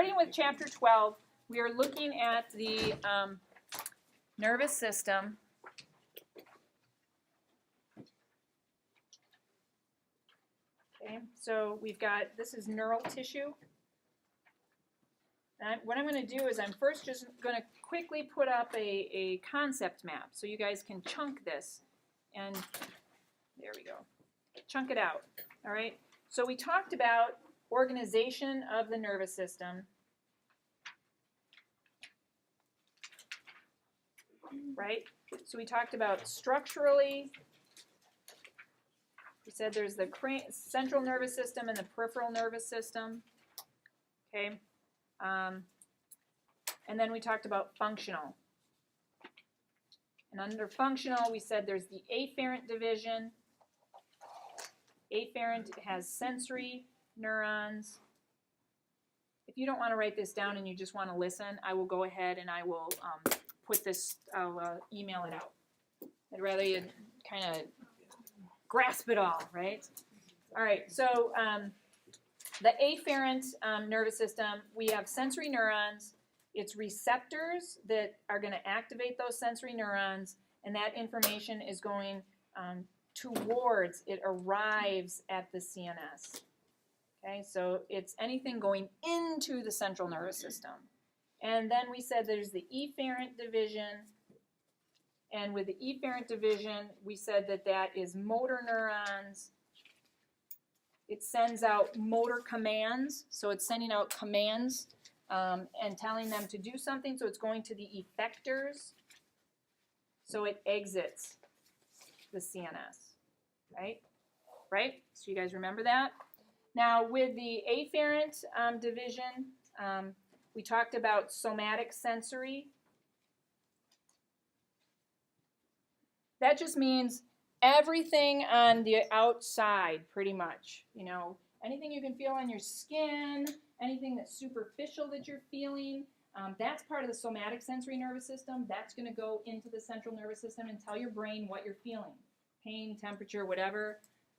Starting with chapter 12, we are looking at the nervous system. Okay, so we've got, this is neural tissue. And what I'm going to do is I'm first just going to quickly put up a concept map so you guys can chunk this. And there we go. Chunk it out. All right. So we talked about organization of the nervous system. Right? So we talked about structurally. We said there's the central nervous system and the peripheral nervous system. Okay. And then we talked about functional. And under functional, we said there's the afferent division. Afferent has sensory neurons. If you don't want to write this down and you just want to listen, I will go ahead and I will put this, I'll email it out. I'd rather you kind of grasp it all, right? All right, so the afferent nervous system, we have sensory neurons. It's receptors that are going to activate those sensory neurons, and that information is going towards, it arrives at the CNS. Okay, so it's anything going into the central nervous system. And then we said there's the efferent division, and with the efferent division, we said that that is motor neurons. It sends out motor commands, so it's sending out commands and telling them to do something, so it's going to the effectors, so it exits the CNS, right? Right? So you guys remember that? Now, with the afferent division, we talked about somatic sensory. That just means everything on the outside, pretty much. You know, anything you can feel on your skin, anything that's superficial that you're feeling, that's part of the somatic sensory nervous system. That's going to go into the central nervous system and tell your brain what you're feeling, pain, temperature, whatever.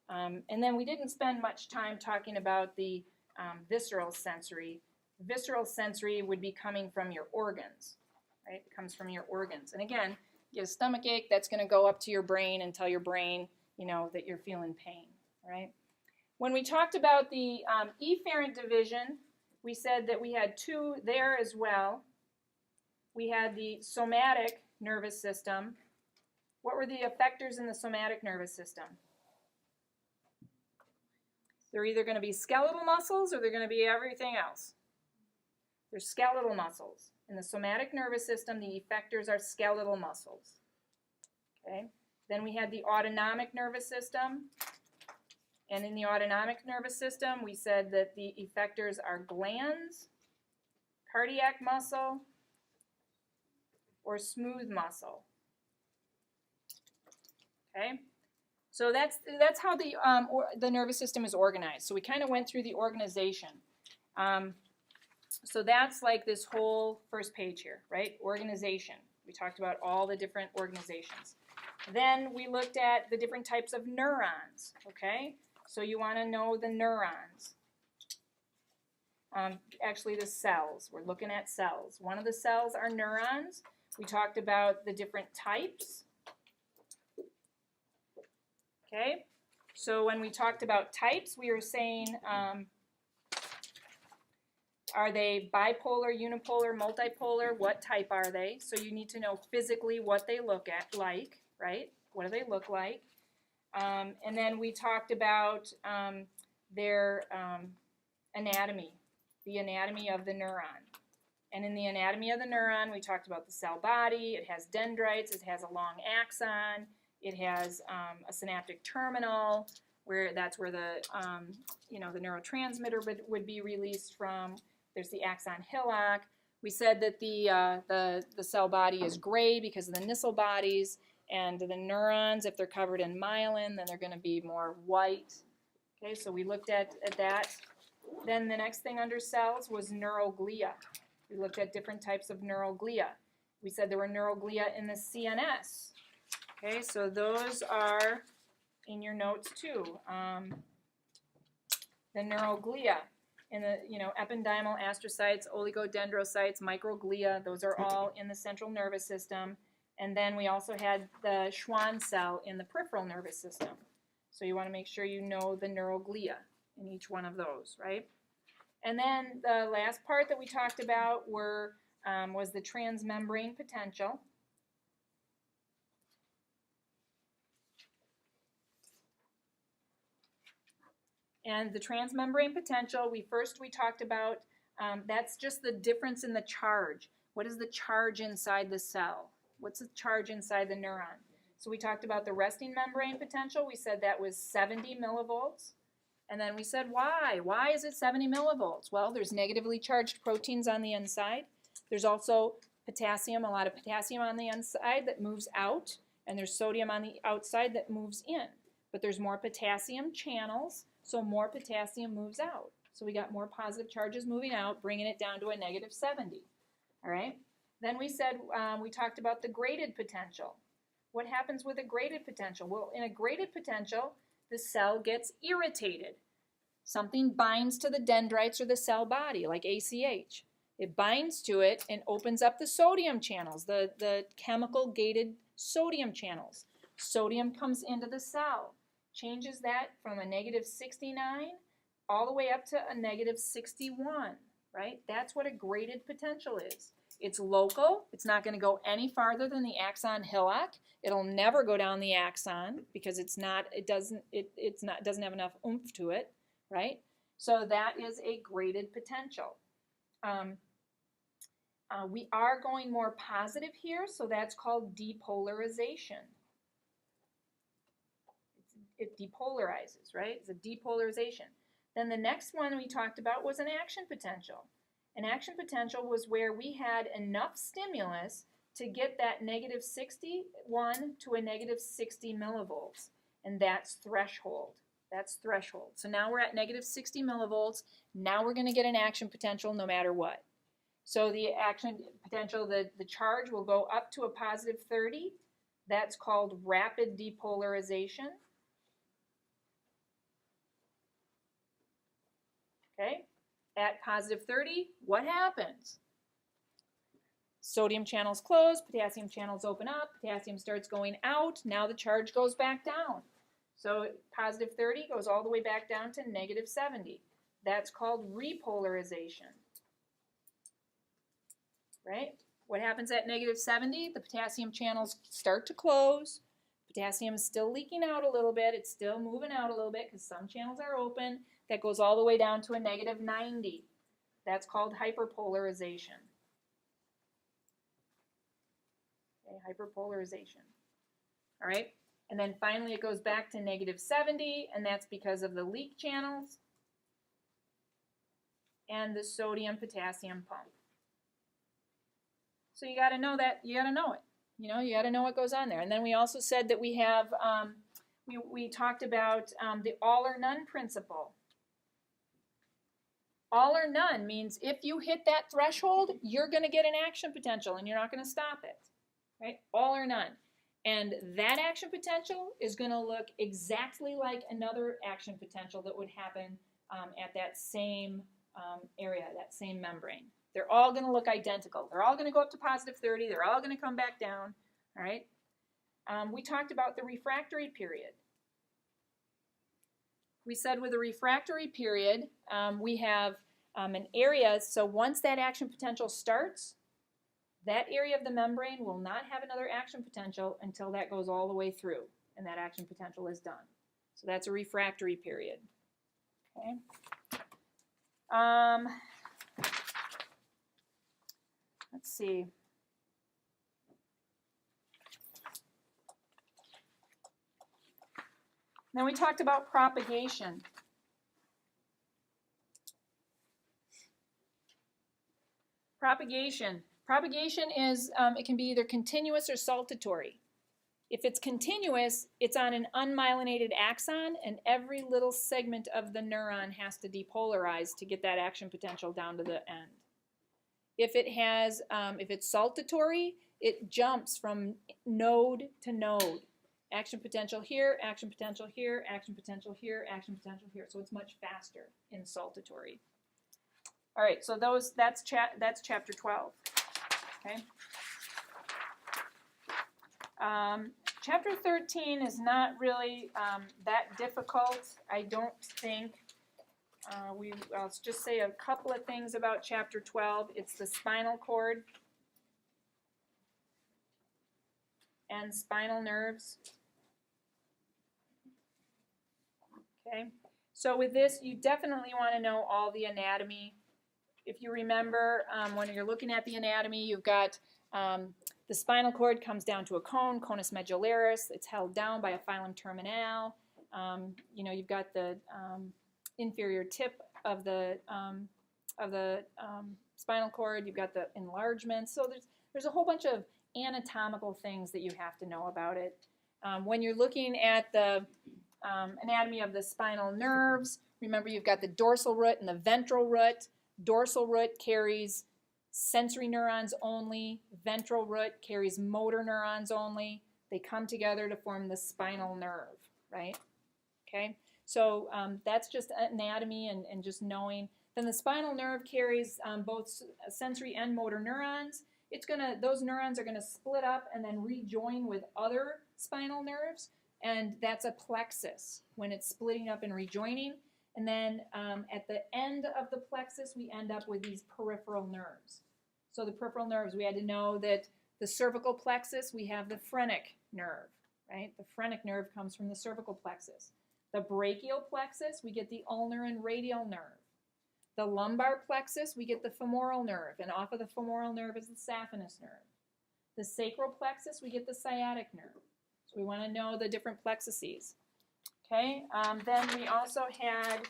And then we didn't spend much time talking about the visceral sensory. Visceral sensory would be coming from your organs, right? It comes from your organs. And again, you get a stomach ache, that's going to go up to your brain and tell your brain, you know, that you're feeling pain, right? When we talked about the efferent division, we said that we had two there as well. We had the somatic nervous system. What were the effectors in the somatic nervous system? They're either going to be skeletal muscles or they're going to be everything else. They're skeletal muscles. In the somatic nervous system, the effectors are skeletal muscles. Okay. Then we had the autonomic nervous system. And in the autonomic nervous system, we said that the effectors are glands, cardiac muscle, or smooth muscle. Okay. So that's how the nervous system is organized. So we kind of went through the organization. So that's like this whole first page here, right? Organization. We talked about all the different organizations. Then we looked at the different types of neurons, okay? So you want to know the neurons. Actually, the cells. We're looking at cells. One of the cells are neurons. We talked about the different types. Okay? So when we talked about types, we were saying, are they bipolar, unipolar, multipolar? What type are they? So you need to know physically what they look like, right? What do they look like? And then we talked about their anatomy, the anatomy of the neuron. And in the anatomy of the neuron, we talked about the cell body. It has dendrites. It has a long axon. It has a synaptic terminal, where that's where the the neurotransmitter would be released from. There's the axon hillock. We said that the cell body is gray because of the Nissl bodies, and the neurons, if they're covered in myelin, then they're going to be more white. Okay, so we looked at that. Then the next thing under cells was neuroglia. We looked at different types of neuroglia. We said there were neuroglia in the CNS. Okay, so those are in your notes too. The neuroglia. in the, ependymal astrocytes, oligodendrocytes, microglia, those are all in the central nervous system. And then we also had the Schwann cell in the peripheral nervous system. So you want to make sure you know the neuroglia in each one of those, right? And then the last part that we talked about was the transmembrane potential. And the transmembrane potential, we talked about, that's just the difference in the charge. What is the charge inside the cell? What's the charge inside the neuron? So we talked about the resting membrane potential. We said that was 70 millivolts. And then we said, why? Why is it 70 millivolts? Well, there's negatively charged proteins on the inside. There's also potassium, a lot of potassium on the inside that moves out. And there's sodium on the outside that moves in. But there's more potassium channels, so more potassium moves out. So we got more positive charges moving out, bringing it down to a negative 70. All right? Then we said, we talked about the graded potential. What happens with a graded potential? Well, in a graded potential, the cell gets irritated. Something binds to the dendrites or the cell body, like ACH. It binds to it and opens up the sodium channels, the chemical gated sodium channels. Sodium comes into the cell, changes that from a negative 69 all the way up to a negative 61, right? That's what a graded potential is. It's local. It's not going to go any farther than the axon hillock. It'll never go down the axon because it doesn't have enough oomph to it, right? So that is a graded potential. We are going more positive here, so that's called depolarization. It depolarizes, right? It's a depolarization. Then the next one we talked about was an action potential. An action potential was where we had enough stimulus to get that negative 61 to a negative 60 millivolts. And that's threshold. That's threshold. So now we're at negative 60 millivolts. Now we're going to get an action potential no matter what. So the action potential, the charge will go up to a positive 30. That's called rapid depolarization. Okay? At positive 30, what happens? Sodium channels close, potassium channels open up, potassium starts going out, now the charge goes back down. So positive 30 goes all the way back down to negative 70. That's called repolarization. Right? What happens at negative 70? The potassium channels start to close. Potassium is still leaking out a little bit. It's still moving out a little bit because some channels are open. That goes all the way down to a negative 90. That's called hyperpolarization. Okay, hyperpolarization. All right? And then finally it goes back to negative 70, and that's because of the leak channels and the sodium-potassium pump. So you got to know that. You got to know it. You got to know what goes on there. And then we also said that we have, we talked about the all or none principle. All or none means if you hit that threshold, you're going to get an action potential and you're not going to stop it, right? All or none. And that action potential is going to look exactly like another action potential that would happen at that same area, that same membrane. They're all going to look identical. They're all going to go up to positive 30. They're all going to come back down, all right? We talked about the refractory period. We said with a refractory period, we have an area, so once that action potential starts, that area of the membrane will not have another action potential until that goes all the way through and that action potential is done. So that's a refractory period. Okay. Let's see. Then we talked about propagation. Propagation is, it can be either continuous or saltatory. If it's continuous, it's on an unmyelinated axon, and every little segment of the neuron has to depolarize to get that action potential down to the end. If it has, if it's saltatory, it jumps from node to node. Action potential here, action potential here, action potential here, action potential here. So it's much faster in saltatory. All right, so that's chapter 12. Okay. Chapter 13 is not really that difficult, I don't think. I'll just say a couple of things about chapter 12. It's the spinal cord and spinal nerves. Okay, so with this, you definitely want to know all the anatomy. If you remember, when you're looking at the anatomy, you've got the spinal cord comes down to a cone, conus medullaris. It's held down by a filum terminale. You've got the inferior tip of the spinal cord. You've got the enlargement. So there's a whole bunch of anatomical things that you have to know about it. When you're looking at the anatomy of the spinal nerves, remember you've got the dorsal root and the ventral root. Dorsal root carries sensory neurons only. Ventral root carries motor neurons only. They come together to form the spinal nerve, right? Okay, so that's just anatomy and just knowing. Then the spinal nerve carries both sensory and motor neurons. Those neurons are gonna split up and then rejoin with other spinal nerves, and that's a plexus when it's splitting up and rejoining. And then at the end of the plexus, we end up with these peripheral nerves. So the peripheral nerves, we had to know that the cervical plexus, we have the phrenic nerve, right? The phrenic nerve comes from the cervical plexus. The brachial plexus, we get the ulnar and radial nerve. The lumbar plexus, we get the femoral nerve, and off of the femoral nerve is the saphenous nerve. The sacral plexus, we get the sciatic nerve. So we want to know the different plexuses. Okay, then we also had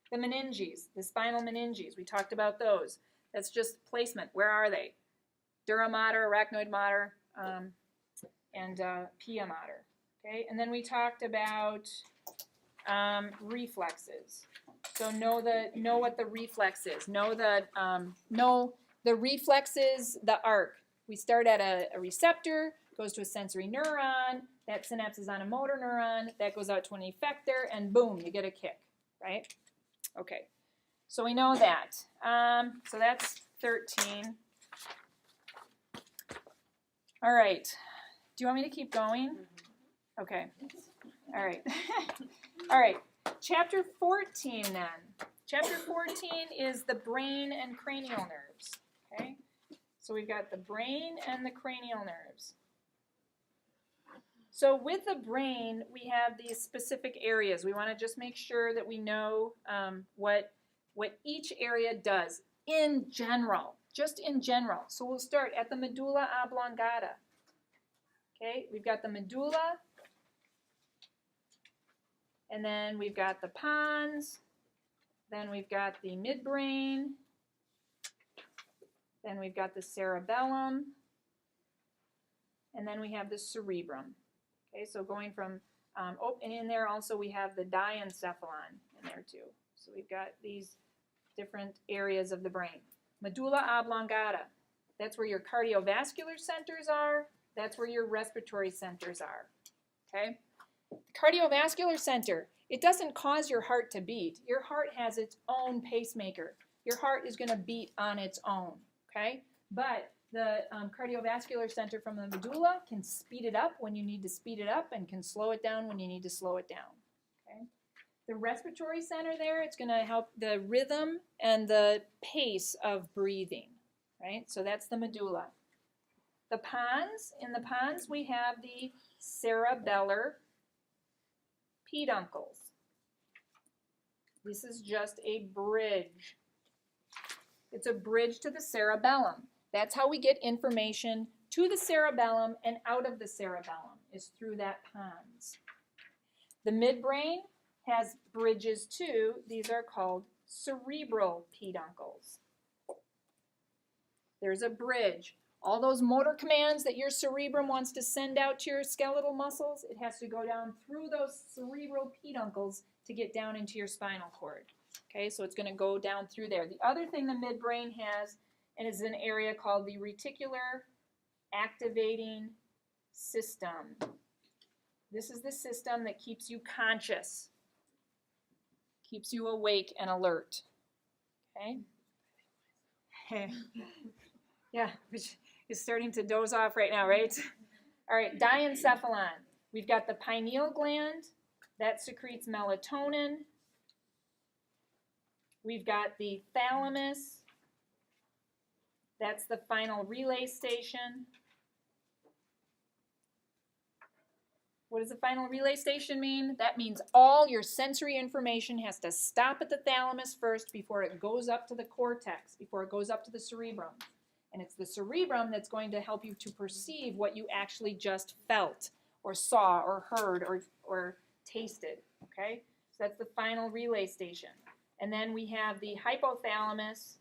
the meninges, the spinal meninges. We talked about those. That's just placement. Where are they? Dura mater, arachnoid mater, and pia mater. Okay, and then we talked about reflexes. So know what the reflex is. Know the reflexes, the arc. We start at a receptor, goes to a sensory neuron, that synapse is on a motor neuron, that goes out to an effector, and boom, you get a kick, right? Okay, so we know that. So that's 13. All right, do you want me to keep going? Okay, all right. All right, chapter 14 then. Chapter 14 is the brain and cranial nerves, okay? So we've got the brain and the cranial nerves. So with the brain, we have these specific areas. We want to just make sure that we know what each area does in general, just in general. So we'll start at the medulla oblongata. Okay, we've got the medulla, and then we've got the pons, then we've got the midbrain, then we've got the cerebellum, and then we have the cerebrum. Okay, so going from, and in there also we have the diencephalon in there too. So we've got these different areas of the brain. Medulla oblongata, that's where your cardiovascular centers are. That's where your respiratory centers are. Okay, the cardiovascular center, it doesn't cause your heart to beat. Your heart has its own pacemaker. Your heart is going to beat on its own. Okay, but the cardiovascular center from the medulla can speed it up when you need to speed it up and can slow it down when you need to slow it down. Okay, the respiratory center there, it's going to help the rhythm and the pace of breathing. Right, so that's the medulla. The pons, in the pons we have the cerebellar peduncles. This is just a bridge. It's a bridge to the cerebellum. That's how we get information to the cerebellum and out of the cerebellum, is through that pons. The midbrain has bridges too. These are called cerebral peduncles. There's a bridge. All those motor commands that your cerebrum wants to send out to your skeletal muscles, it has to go down through those cerebral peduncles to get down into your spinal cord. Okay, so it's going to go down through there. The other thing the midbrain has, and is an area called the reticular activating system. This is the system that keeps you conscious, keeps you awake and alert. Okay? Yeah, which is starting to doze off right now, right? All right, diencephalon. We've got the pineal gland that secretes melatonin. We've got the thalamus. That's the final relay station. What does the final relay station mean? That means all your sensory information has to stop at the thalamus first before it goes up to the cortex, before it goes up to the cerebrum. And it's the cerebrum that's going to help you to perceive what you actually just felt or saw or heard or tasted, okay? So that's the final relay station. And then we have the hypothalamus.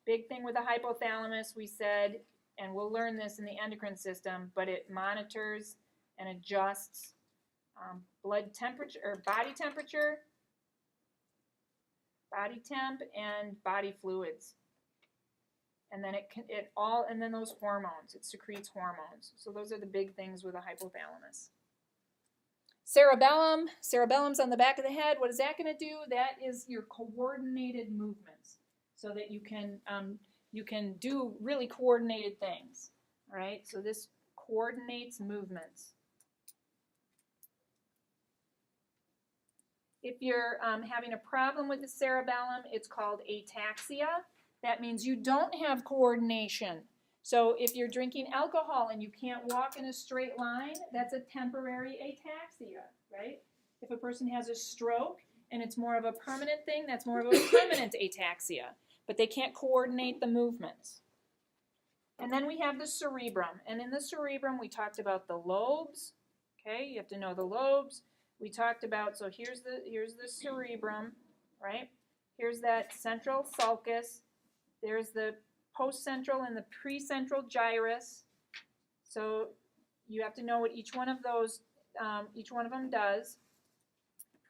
Big thing with the hypothalamus, we said, and we'll learn this in the endocrine system, but it monitors and adjusts blood temperature or body temperature, body temp, and body fluids. And then and then those hormones, it secretes hormones. So those are the big things with the hypothalamus. Cerebellum, cerebellum's on the back of the head. What is that going to do? That is your coordinated movements, so that you can do really coordinated things. All right, so this coordinates movements. If you're having a problem with the cerebellum, it's called ataxia. That means you don't have coordination. So if you're drinking alcohol and you can't walk in a straight line, that's a temporary ataxia, right? If a person has a stroke and it's more of a permanent thing, that's more of a permanent ataxia. But they can't coordinate the movements. And then we have the cerebrum. And in the cerebrum, we talked about the lobes. Okay, you have to know the lobes. We talked about, so here's the cerebrum, right? Here's that central sulcus. There's the postcentral and the precentral gyrus. So you have to know what each one of them does.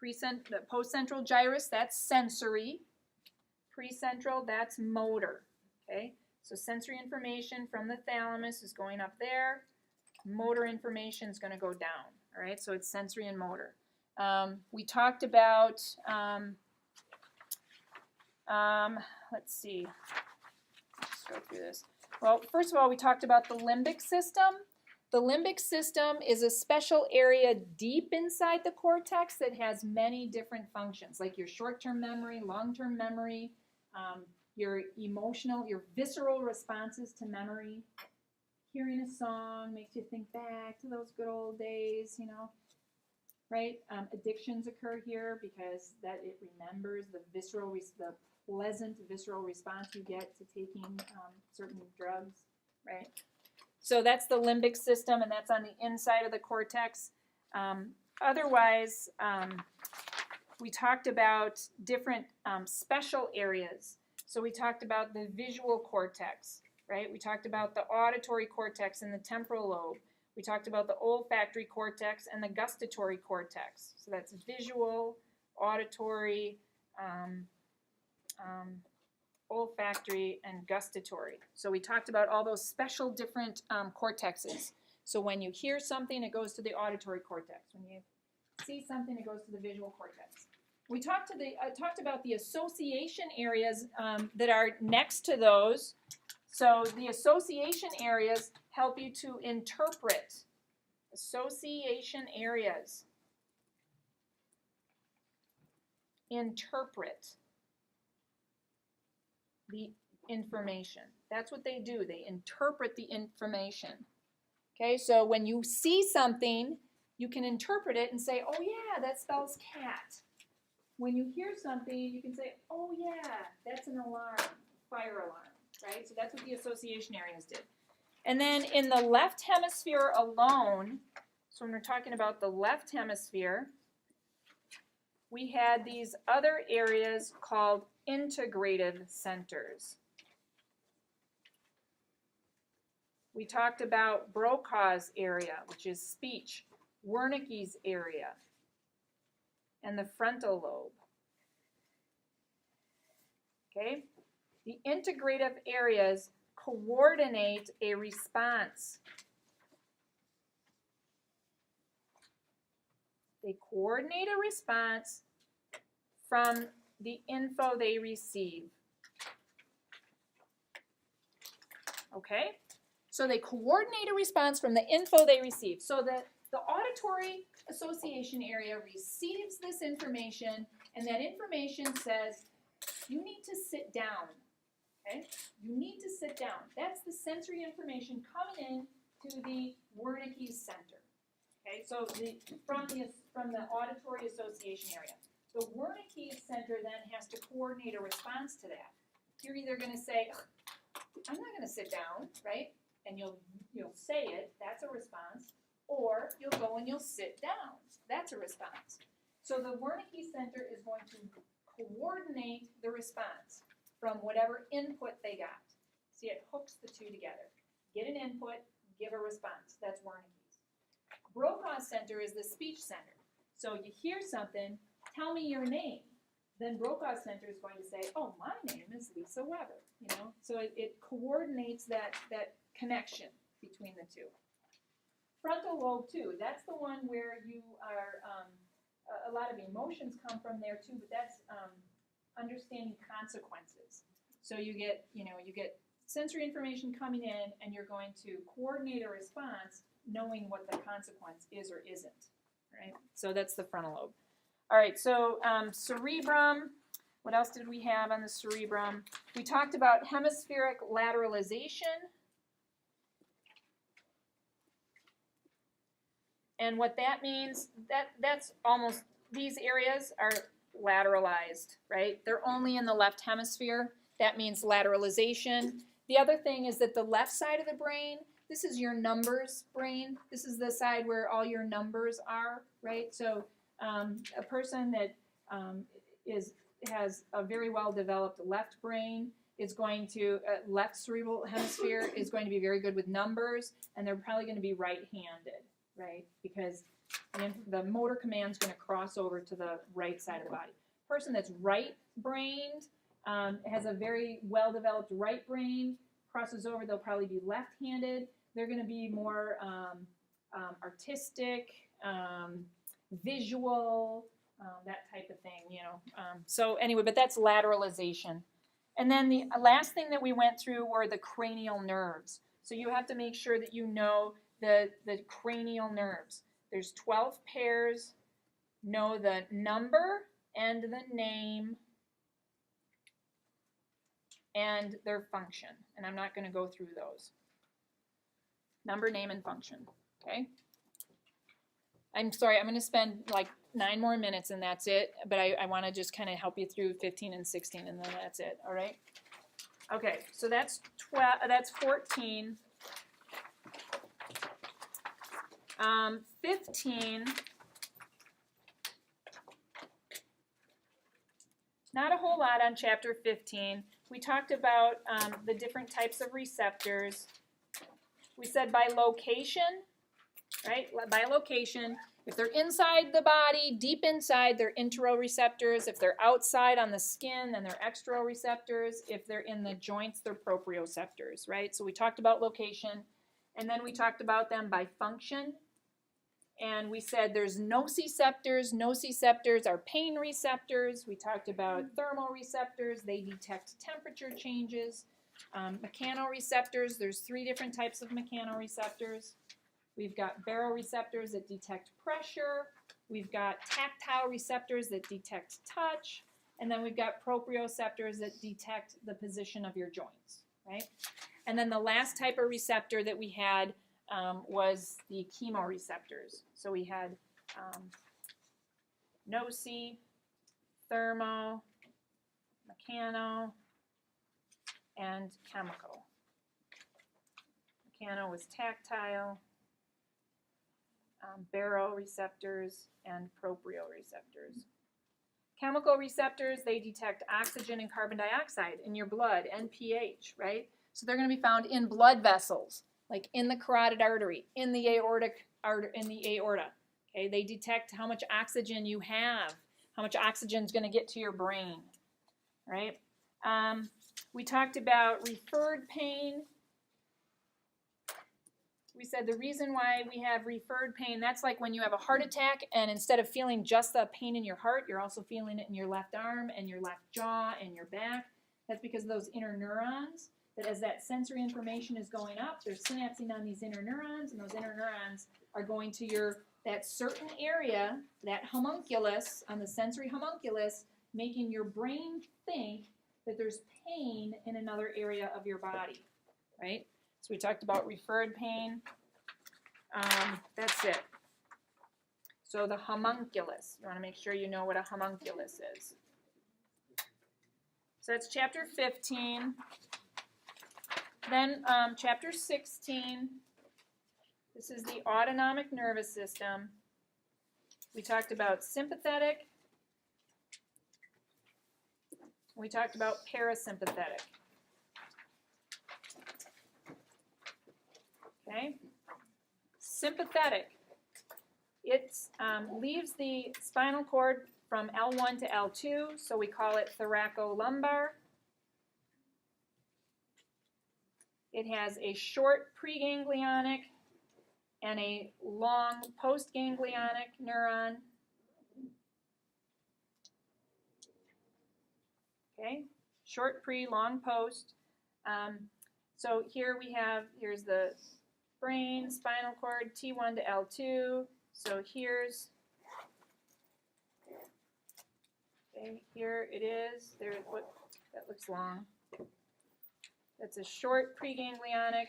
The postcentral gyrus, that's sensory. Precentral, that's motor. Okay, so sensory information from the thalamus is going up there. Motor information is going to go down. All right, so it's sensory and motor. We talked about, let's see, let's go through this. Well, first of all, we talked about the limbic system. The limbic system is a special area deep inside the cortex that has many different functions, like your short-term memory, long-term memory, your emotional, your visceral responses to memory. Hearing a song makes you think back to those good old days, you know. Right? Addictions occur here because it remembers the pleasant visceral response you get to taking certain drugs, right? So that's the limbic system, and that's on the inside of the cortex. Otherwise, we talked about different special areas. So we talked about the visual cortex, right? We talked about the auditory cortex and the temporal lobe. We talked about the olfactory cortex and the gustatory cortex. So that's visual, auditory, olfactory, and gustatory. So we talked about all those special different cortexes. So when you hear something, it goes to the auditory cortex. When you see something, it goes to the visual cortex. We talked about the association areas that are next to those. So the association areas help you to interpret. Association areas. Interpret the information. That's what they do. They interpret the information. Okay, so when you see something, you can interpret it and say, oh yeah, that spells cat. When you hear something, you can say, oh yeah, that's an alarm, fire alarm. Right? So that's what the association areas did. And then in the left hemisphere alone, so when we're talking about the left hemisphere, we had these other areas called integrative centers. We talked about Broca's area, which is speech, Wernicke's area, and the frontal lobe. Okay? The integrative areas coordinate a response. They coordinate a response from the info they receive. Okay? So they coordinate a response from the info they receive. So the auditory association area receives this information, and that information says, you need to sit down. Okay? You need to sit down. That's the sensory information coming in to the Wernicke's center. Okay, so from the auditory association area. The Wernicke's center then has to coordinate a response to that. You're either going to say, I'm not going to sit down, right? And you'll say it, that's a response. Or you'll go and you'll sit down. That's a response. So the Wernicke's center is going to coordinate the response from whatever input they got. See, it hooks the two together. Get an input, give a response. That's Wernicke's. Brokaw's center is the speech center. So you hear something, tell me your name. Then Brokaw's center is going to say, oh, my name is Lisa Weber. So it coordinates that connection between the two. Frontal lobe too. That's the one where you are, a lot of emotions come from there too, but that's understanding consequences. So you get sensory information coming in, and you're going to coordinate a response knowing what the consequence is or isn't, right? So that's the frontal lobe. All right, so cerebrum, what else did we have on the cerebrum? We talked about hemispheric lateralization. And what that means, that's almost, these areas are lateralized, right? They're only in the left hemisphere. That means lateralization. The other thing is that the left side of the brain, this is your numbers brain. This is the side where all your numbers are, right? So a person that has a very well-developed left brain is going to, left cerebral hemisphere is going to be very good with numbers, and they're probably going to be right-handed, right? Because the motor command is going to cross over to the right side of the body. Person that's right-brained has a very well-developed right brain, crosses over, they'll probably be left-handed. They're going to be more artistic, visual, that type of thing, So anyway, but that's lateralization. And then the last thing that we went through were the cranial nerves. So you have to make sure that you know the cranial nerves. There's 12 pairs. Know the number and the name and their function. And I'm not going to go through those. Number, name, and function. Okay? I'm sorry, I'm going to spend like 9 more minutes and that's it. But I want to just kind of help you through 15 and 16 and then that's it. All right? Okay, so that's 14. 15. Not a whole lot on chapter 15. We talked about the different types of receptors. We said by location, right? By location, if they're inside the body, deep inside, they're interoreceptors. If they're outside on the skin, then they're exteroreceptors. If they're in the joints, they're proprioceptors, right? So we talked about location, and then we talked about them by function. And we said there's nociceptors. Nociceptors are pain receptors. We talked about thermoreceptors. They detect temperature changes. Mechanoreceptors, there's 3 different types of mechanoreceptors. We've got baroreceptors that detect pressure. We've got tactile receptors that detect touch. And then we've got proprioceptors that detect the position of your joints, right? And then the last type of receptor that we had was the chemoreceptors. So we had noci, thermo, mechano, and chemical. Mechano was tactile, baroreceptors, and proprioreceptors. Chemical receptors, they detect oxygen and carbon dioxide in your blood and pH, right? So they're going to be found in blood vessels, like in the carotid artery, in the aorta. Okay, they detect how much oxygen you have, how much oxygen is going to get to your brain, right? We talked about referred pain. we said the reason why we have referred pain, that's like when you have a heart attack and instead of feeling just the pain in your heart, you're also feeling it in your left arm and your left jaw and your back. That's because of those inner neurons, that as that sensory information is going up, they're synapsing on these inner neurons, and those inner neurons are going to that certain area, that homunculus, on the sensory homunculus, making your brain think that there's pain in another area of your body, right? So we talked about referred pain. That's it. So the homunculus, you want to make sure you know what a homunculus is. So that's chapter 15. Then chapter 16, this is the autonomic nervous system. We talked about sympathetic. We talked about parasympathetic. Okay? Sympathetic. It leaves the spinal cord from L1 to L2, so we call it thoracolumbar. It has a short preganglionic and a long postganglionic neuron. Okay, short pre, long post. So here here's the brain, spinal cord, T1 to L2. So here's, okay, here it is. There, what, that looks long. That's a short preganglionic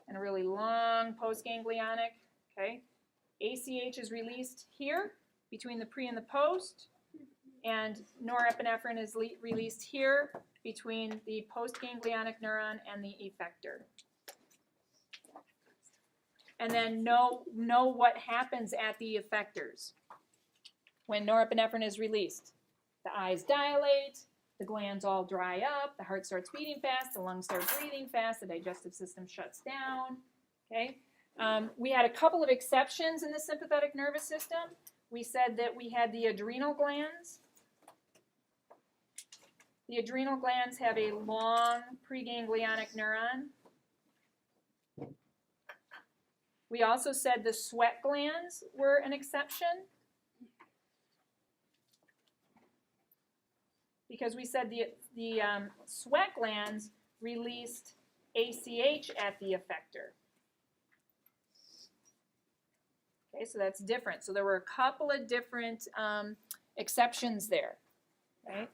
and a really long postganglionic. Okay, ACH is released here between the pre and the post, and norepinephrine is released here between the postganglionic neuron and the effector. And then know what happens at the effectors when norepinephrine is released. The eyes dilate, the glands all dry up, the heart starts beating fast, the lungs start breathing fast, the digestive system shuts down. Okay, we had a couple of exceptions in the sympathetic nervous system. We said that we had the adrenal glands. The adrenal glands have a long preganglionic neuron. We also said the sweat glands were an exception, because we said the sweat glands released ACH at the effector. Okay, so that's different. So there were a couple of different exceptions there, right?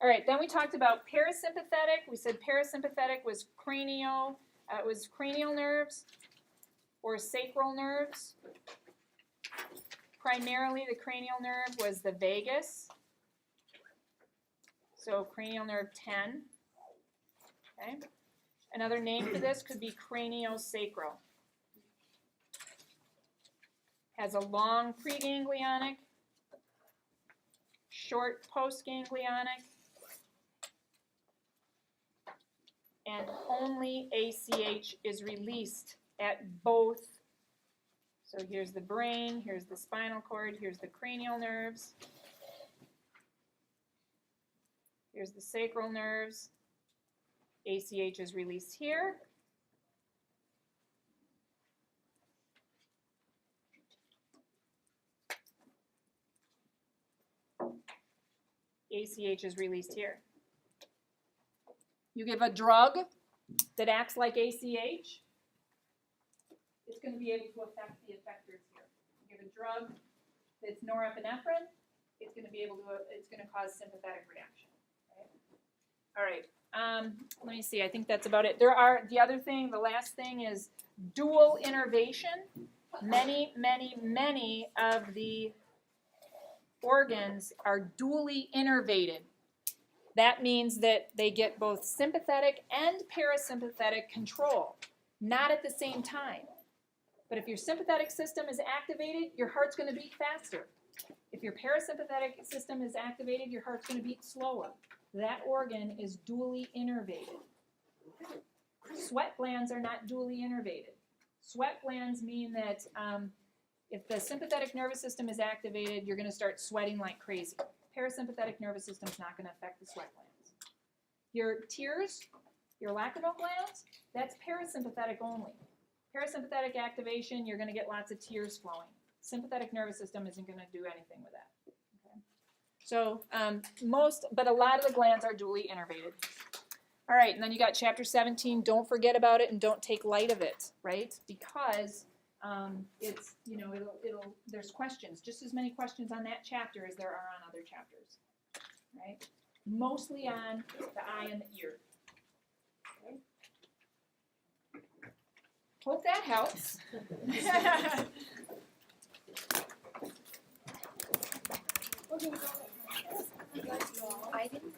All right, then we talked about parasympathetic. We said parasympathetic was cranial nerves or sacral nerves. Primarily, the cranial nerve was the vagus. So cranial nerve 10. Okay. Another name for this could be craniosacral. Has a long preganglionic, short postganglionic, and only ACH is released at both. So here's the brain, here's the spinal cord, here's the cranial nerves, here's the sacral nerves. ACH is released here. ACH is released here. You give a drug that acts like ACH, it's going to be able to affect the effectors here. You give a drug that's norepinephrine, it's going to cause sympathetic reaction. Okay? All right. Let me see. I think that's about it. The last thing is dual innervation. Many of the organs are dually innervated. That means that they get both sympathetic and parasympathetic control, not at the same time. But if your sympathetic system is activated, your heart's going to beat faster. If your parasympathetic system is activated, your heart's going to beat slower. That organ is dually innervated. Sweat glands are not dually innervated. Sweat glands mean that if the sympathetic nervous system is activated, you're going to start sweating like crazy. Parasympathetic nervous system is not going to affect the sweat glands. Your tears, your lacrimal glands, that's parasympathetic only. Parasympathetic activation, you're going to get lots of tears flowing. Sympathetic nervous system isn't going to do anything with that. Okay. So but a lot of the glands are duly innervated. All right, and then you got chapter 17. Don't forget about it and don't take light of it, right? Because it's, you know, there's questions, just as many questions on that chapter as there are on other chapters, right? Mostly on the eye and the ear. Okay. Hope that helps. I didn't